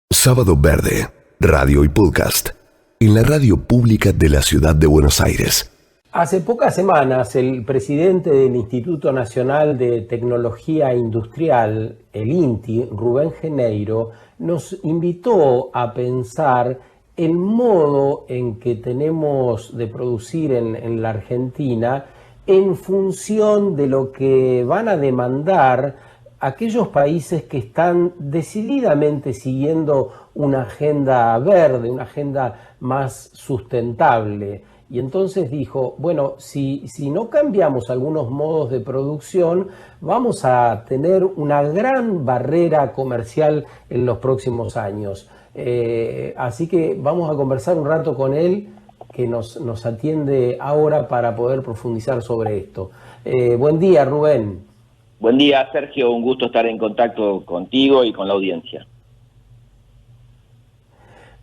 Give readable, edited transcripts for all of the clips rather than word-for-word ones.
Sábado Verde, radio y podcast, en la radio pública de la ciudad de Buenos Aires. Hace pocas semanas, el presidente del Instituto Nacional de Tecnología Industrial, el INTI, Rubén Geneiro, nos invitó a pensar el modo en que tenemos de producir en la Argentina en función de lo que van a demandar aquellos países que están decididamente siguiendo una agenda verde, una agenda más sustentable. Y entonces dijo, bueno, si no cambiamos algunos modos de producción, vamos a tener una gran barrera comercial en los próximos años. Así que vamos a conversar un rato con él, que nos atiende ahora para poder profundizar sobre esto. Buen día, Rubén. Buen día, Sergio. Un gusto estar en contacto contigo y con la audiencia.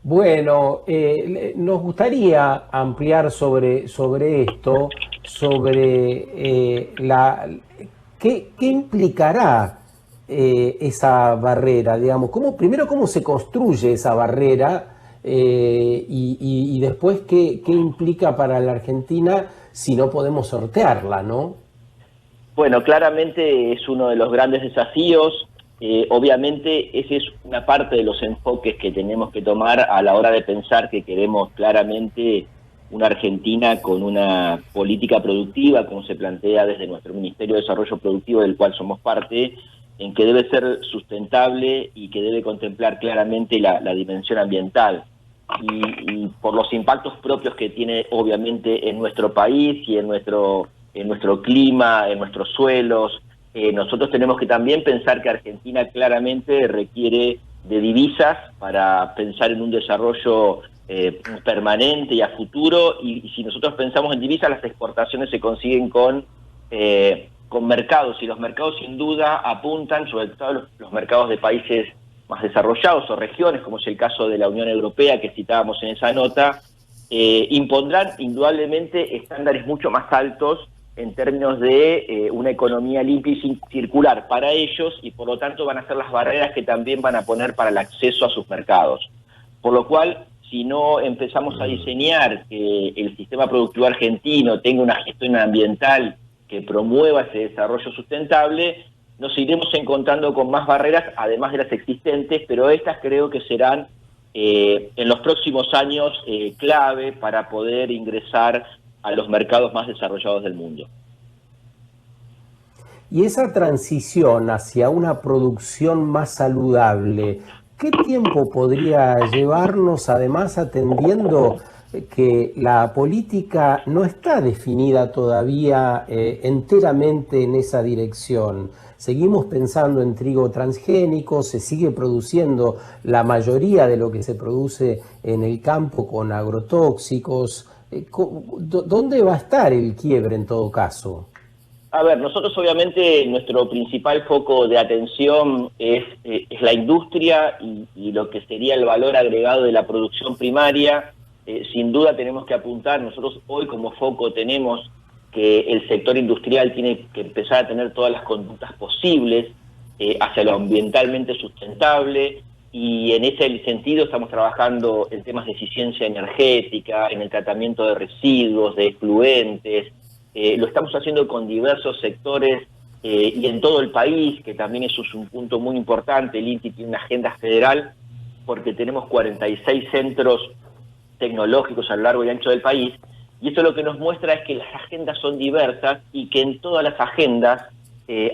Bueno, nos gustaría ampliar sobre esto, sobre qué implicará esa barrera, digamos, primero cómo se construye esa barrera y después qué implica para la Argentina si no podemos sortearla, ¿no? Bueno, claramente es uno de los grandes desafíos. Obviamente esa es una parte de los enfoques que tenemos que tomar a la hora de pensar que queremos claramente una Argentina con una política productiva, como se plantea desde nuestro Ministerio de Desarrollo Productivo, del cual somos parte, en que debe ser sustentable y que debe contemplar claramente la dimensión ambiental. Y por los impactos propios que tiene obviamente en nuestro país y en nuestro clima, en nuestros suelos. Nosotros tenemos que también pensar que Argentina claramente requiere de divisas para pensar en un desarrollo permanente y a futuro, y si nosotros pensamos en divisas, las exportaciones se consiguen con mercados, y los mercados sin duda apuntan, sobre todo los mercados de países más desarrollados o regiones, como es el caso de la Unión Europea que citábamos en esa nota, impondrán indudablemente estándares mucho más altos en términos de una economía limpia y circular para ellos, y por lo tanto van a ser las barreras que también van a poner para el acceso a sus mercados. Por lo cual, si no empezamos a diseñar que el sistema productivo argentino tenga una gestión ambiental que promueva ese desarrollo sustentable, nos iremos encontrando con más barreras, además de las existentes, pero estas creo que serán en los próximos años clave para poder ingresar a los mercados más desarrollados del mundo. Y esa transición hacia una producción más saludable, ¿qué tiempo podría llevarnos, además atendiendo que la política no está definida todavía enteramente en esa dirección? Seguimos pensando en trigo transgénico, se sigue produciendo la mayoría de lo que se produce en el campo con agrotóxicos. ¿Dónde va a estar el quiebre en todo caso? A ver, nosotros obviamente nuestro principal foco de atención es la industria y lo que sería el valor agregado de la producción primaria. Sin duda tenemos que apuntar, nosotros hoy como foco tenemos que el sector industrial tiene que empezar a tener todas las conductas posibles hacia lo ambientalmente sustentable, y en ese sentido estamos trabajando en temas de eficiencia energética, en el tratamiento de residuos, de efluentes. Lo estamos haciendo con diversos sectores y en todo el país, que también eso es un punto muy importante. El INTI tiene una agenda federal porque tenemos 46 centros tecnológicos a lo largo y ancho del país, y esto lo que nos muestra es que las agendas son diversas y que en todas las agendas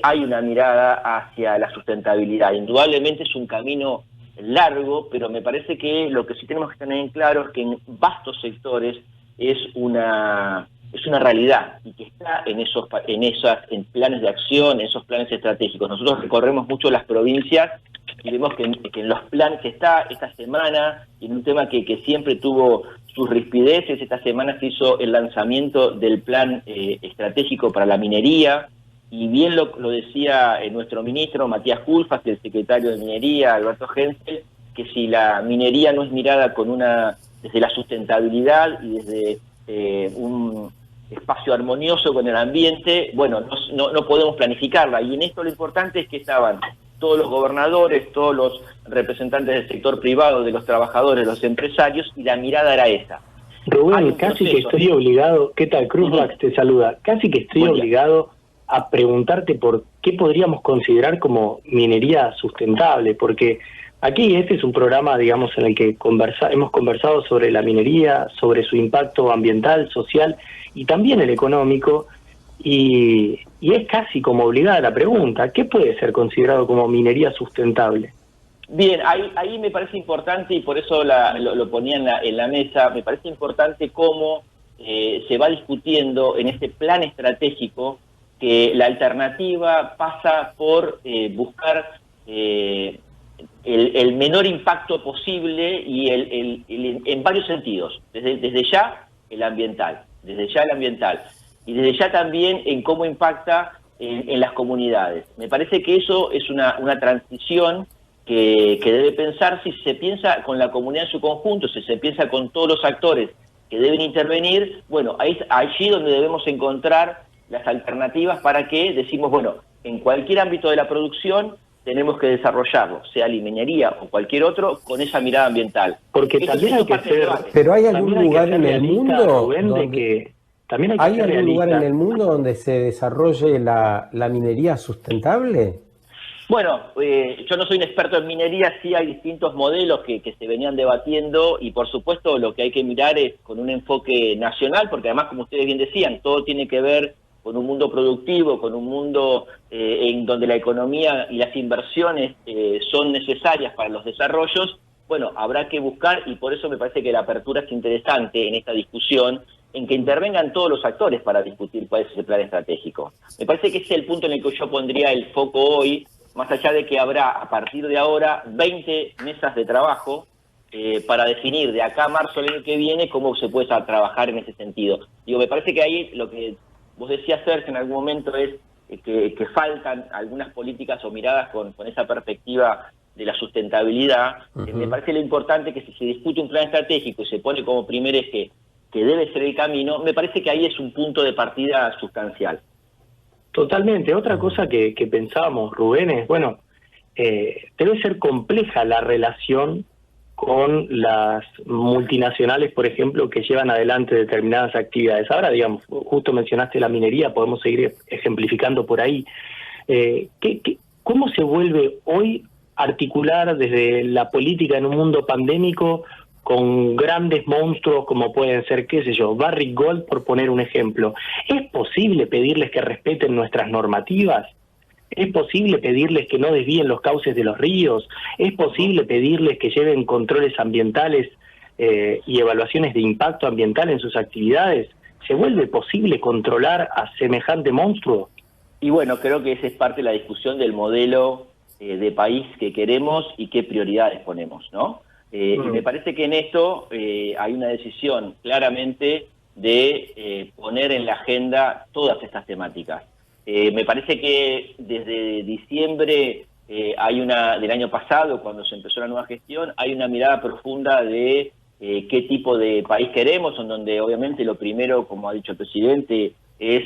hay una mirada hacia la sustentabilidad. Indudablemente es un camino largo, pero me parece que lo que sí tenemos que tener en claro es que en vastos sectores es una realidad, y que está en planes de acción, en esos planes estratégicos. Nosotros recorremos mucho las provincias y vemos que en los planes que está esta semana, y en un tema que siempre tuvo sus rispideces, esta semana se hizo el lanzamiento del plan estratégico para la minería, y bien lo decía nuestro ministro Matías Culfas y el secretario de Minería, Alberto Hensel, que si la minería no es mirada desde la sustentabilidad y desde un espacio armonioso con el ambiente, bueno, no podemos planificarla. Y en esto lo importante es que estaban todos los gobernadores, todos los representantes del sector privado, de los trabajadores, los empresarios, y la mirada era esa. Rubén, casi que estoy obligado, ¿qué tal? Cruzback te saluda, casi que estoy obligado a preguntarte por qué podríamos considerar como minería sustentable, porque aquí este es un programa, digamos, en el que hemos conversado sobre la minería, sobre su impacto ambiental, social y también el económico, y es casi como obligada la pregunta, ¿qué puede ser considerado como minería sustentable? Bien, ahí me parece importante, y por eso lo ponía en la mesa, me parece importante cómo se va discutiendo en este plan estratégico que la alternativa pasa por buscar el menor impacto posible y en varios sentidos, desde ya el ambiental, y desde ya también en cómo impacta en las comunidades. Me parece que eso es una transición que debe pensar, si se piensa con la comunidad en su conjunto, si se piensa con todos los actores que deben intervenir, bueno, ahí es allí donde debemos encontrar las alternativas para que decimos, bueno, en cualquier ámbito de la producción tenemos que desarrollarlo, sea la minería o cualquier otro, con esa mirada ambiental. Porque también hay que ser... Pero ¿hay algún lugar en el mundo donde... ¿Hay algún lugar en el mundo donde se desarrolle la minería sustentable? Bueno, yo no soy un experto en minería, sí hay distintos modelos que se venían debatiendo, y por supuesto lo que hay que mirar es con un enfoque nacional, porque además, como ustedes bien decían, todo tiene que ver con un mundo productivo, con un mundo en donde la economía y las inversiones son necesarias para los desarrollos. Bueno, habrá que buscar, y por eso me parece que la apertura es interesante en esta discusión, en que intervengan todos los actores para discutir cuál es ese plan estratégico. Me parece que ese es el punto en el que yo pondría el foco hoy, más allá de que habrá a partir de ahora 20 mesas de trabajo para definir de acá a marzo del año que viene cómo se puede trabajar en ese sentido. Digo, me parece que ahí lo que vos decías, Sergio, en algún momento es que faltan algunas políticas o miradas con esa perspectiva de la sustentabilidad. Me parece lo importante que si se discute un plan estratégico y se pone como primer eje que debe ser el camino, me parece que ahí es un punto de partida sustancial. Totalmente. Otra cosa que pensábamos, Rubén, es, bueno, debe ser compleja la relación con las multinacionales, por ejemplo, que llevan adelante determinadas actividades. Ahora, digamos, justo mencionaste la minería, podemos seguir ejemplificando por ahí. ¿Cómo se vuelve hoy articular desde la política en un mundo pandémico con grandes monstruos como pueden ser, qué sé yo, Barrick Gold, por poner un ejemplo? ¿Es posible pedirles que respeten nuestras normativas? ¿Es posible pedirles que no desvíen los cauces de los ríos? ¿Es posible pedirles que lleven controles ambientales y evaluaciones de impacto ambiental en sus actividades? ¿Se vuelve posible controlar a semejante monstruo? Y bueno, creo que esa es parte de la discusión del modelo de país que queremos y qué prioridades ponemos, ¿no? Y me parece que en esto hay una decisión claramente de poner en la agenda todas estas temáticas. Me parece que desde diciembre del año pasado, cuando se empezó la nueva gestión, hay una mirada profunda de qué tipo de país queremos, en donde obviamente lo primero, como ha dicho el presidente, es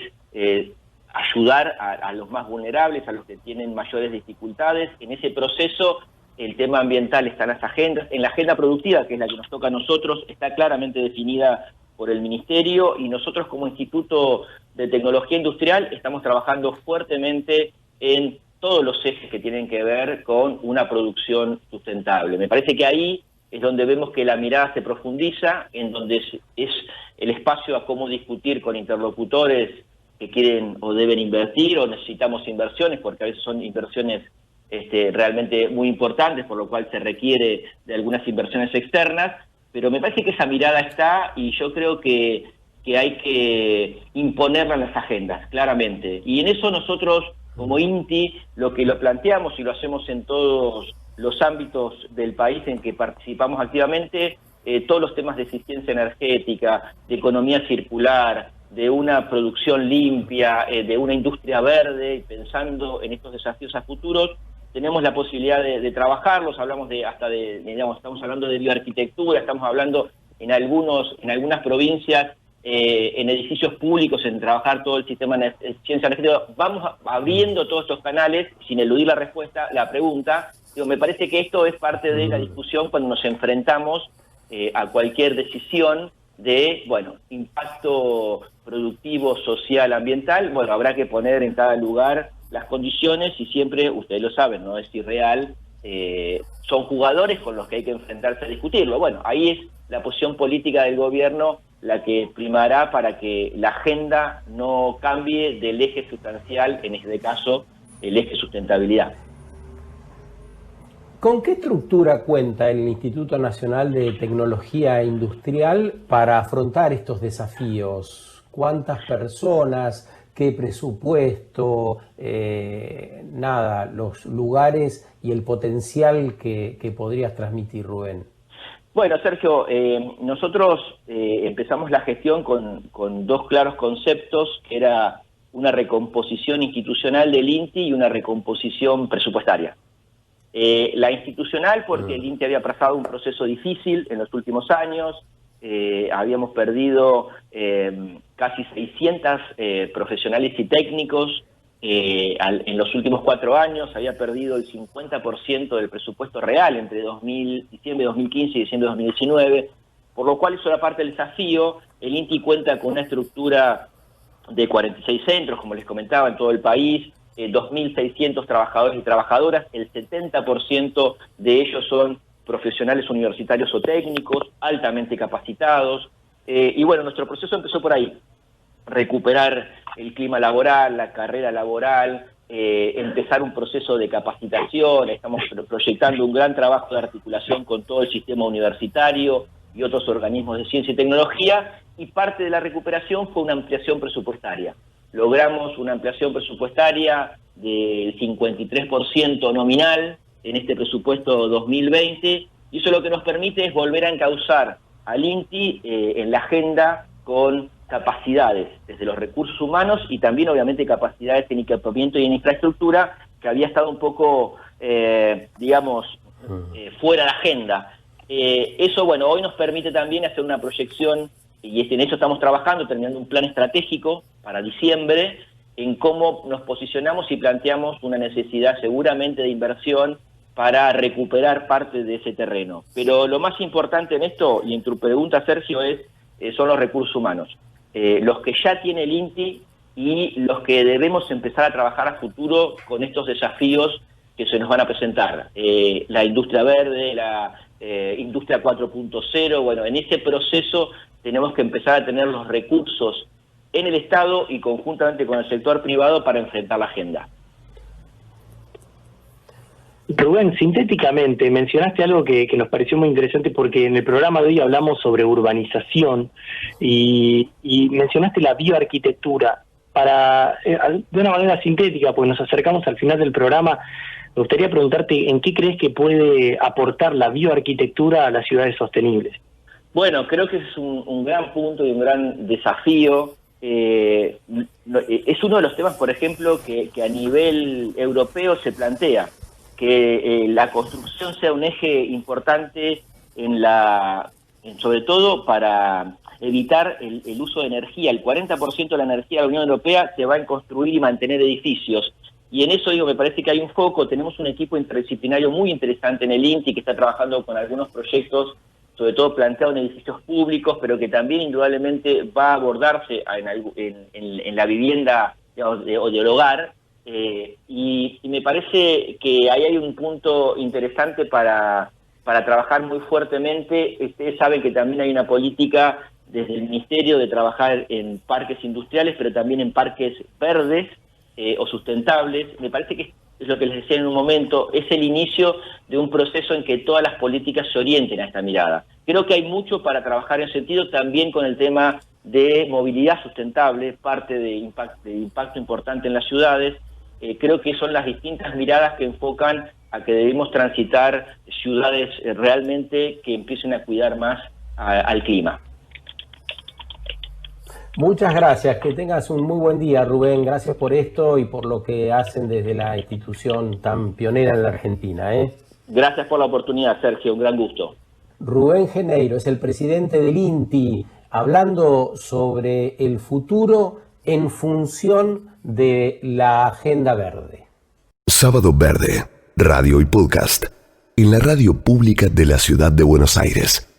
ayudar a los más vulnerables, a los que tienen mayores dificultades. En ese proceso el tema ambiental está en las agendas, en la agenda productiva, que es la que nos toca a nosotros, está claramente definida por el Ministerio, y nosotros como Instituto de Tecnología Industrial estamos trabajando fuertemente en todos los ejes que tienen que ver con una producción sustentable. Me parece que ahí es donde vemos que la mirada se profundiza, en donde es el espacio a cómo discutir con interlocutores que quieren o deben invertir, o necesitamos inversiones, porque a veces son inversiones realmente muy importantes, por lo cual se requiere de algunas inversiones externas, pero me parece que esa mirada está, y yo creo que hay que imponerla en las agendas, claramente. Y en eso nosotros, como INTI, lo planteamos y lo hacemos en todos los ámbitos del país en que participamos activamente, todos los temas de eficiencia energética, de economía circular, de una producción limpia, de una industria verde, pensando en estos desafíos a futuros, tenemos la posibilidad de trabajarlos. Hablamos estamos hablando de bioarquitectura, estamos hablando en algunas provincias en edificios públicos, en trabajar todo el sistema de eficiencia energética. Vamos abriendo todos estos canales, sin eludir la respuesta, la pregunta. Digo, me parece que esto es parte de la discusión cuando nos enfrentamos a cualquier decisión de, bueno, impacto productivo, social, ambiental. Bueno, habrá que poner en cada lugar las condiciones y siempre, ustedes lo saben, no es irreal, son jugadores con los que hay que enfrentarse a discutirlo. Bueno, ahí es la posición política del gobierno la que primará para que la agenda no cambie del eje sustancial, en este caso, el eje sustentabilidad. ¿Con qué estructura cuenta el Instituto Nacional de Tecnología Industrial para afrontar estos desafíos? ¿Cuántas personas? ¿Qué presupuesto? Los lugares y el potencial que podrías transmitir, Rubén. Bueno, Sergio, nosotros empezamos la gestión con dos claros conceptos, que era una recomposición institucional del INTI y una recomposición presupuestaria. La institucional, porque el INTI había pasado un proceso difícil en los últimos años, habíamos perdido casi 600 profesionales y técnicos en los últimos 4 años, había perdido el 50% del presupuesto real entre diciembre de 2015 y diciembre de 2019, por lo cual eso era parte del desafío. El INTI cuenta con una estructura de 46 centros, como les comentaba, en todo el país, 2.600 trabajadores y trabajadoras, el 70% de ellos son profesionales universitarios o técnicos, altamente capacitados, y bueno, nuestro proceso empezó por ahí: recuperar el clima laboral, la carrera laboral, empezar un proceso de capacitación. Estamos proyectando un gran trabajo de articulación con todo el sistema universitario y otros organismos de ciencia y tecnología, y parte de la recuperación fue una ampliación presupuestaria. Logramos una ampliación presupuestaria del 53% nominal en este presupuesto 2020, y eso lo que nos permite es volver a encauzar al INTI en la agenda con capacidades desde los recursos humanos y también obviamente capacidades en equipamiento y en infraestructura, que había estado un poco, fuera de la agenda. Eso, bueno, hoy nos permite también hacer una proyección, y en eso estamos trabajando, terminando un plan estratégico para diciembre, en cómo nos posicionamos y planteamos una necesidad seguramente de inversión para recuperar parte de ese terreno. Pero lo más importante en esto, y en tu pregunta, Sergio, son los recursos humanos. Los que ya tiene el INTI y los que debemos empezar a trabajar a futuro con estos desafíos que se nos van a presentar. La industria verde, la industria 4.0, bueno, en ese proceso tenemos que empezar a tener los recursos en el Estado y conjuntamente con el sector privado para enfrentar la agenda. Rubén, sintéticamente, mencionaste algo que nos pareció muy interesante, porque en el programa de hoy hablamos sobre urbanización y mencionaste la bioarquitectura. De una manera sintética, pues nos acercamos al final del programa, me gustaría preguntarte en qué crees que puede aportar la bioarquitectura a las ciudades sostenibles. Bueno, creo que es un gran punto y un gran desafío. Es uno de los temas, por ejemplo, que a nivel europeo se plantea, que la construcción sea un eje importante sobre todo para evitar el uso de energía. El 40% de la energía de la Unión Europea se va en construir y mantener edificios. Y en eso, me parece que hay un foco. Tenemos un equipo interdisciplinario muy interesante en el INTI que está trabajando con algunos proyectos, sobre todo planteados en edificios públicos, pero que también indudablemente va a abordarse en la vivienda, digamos, del hogar. Y me parece que ahí hay un punto interesante para trabajar muy fuertemente. Ustedes saben que también hay una política desde el Ministerio de trabajar en parques industriales, pero también en parques verdes o sustentables. Me parece que es lo que les decía en un momento, es el inicio de un proceso en que todas las políticas se orienten a esta mirada. Creo que hay mucho para trabajar en ese sentido, también con el tema de movilidad sustentable, parte de impacto importante en las ciudades. Creo que son las distintas miradas que enfocan a que debemos transitar ciudades realmente que empiecen a cuidar más al clima. Muchas gracias, que tengas un muy buen día, Rubén. Gracias por esto y por lo que hacen desde la institución tan pionera en la Argentina. Gracias por la oportunidad, Sergio, un gran gusto. Rubén Geneiro es el presidente del INTI. hablando sobre el futuro en función de la Agenda Verde. Sábado Verde, radio y podcast, en la radio pública de la ciudad de Buenos Aires.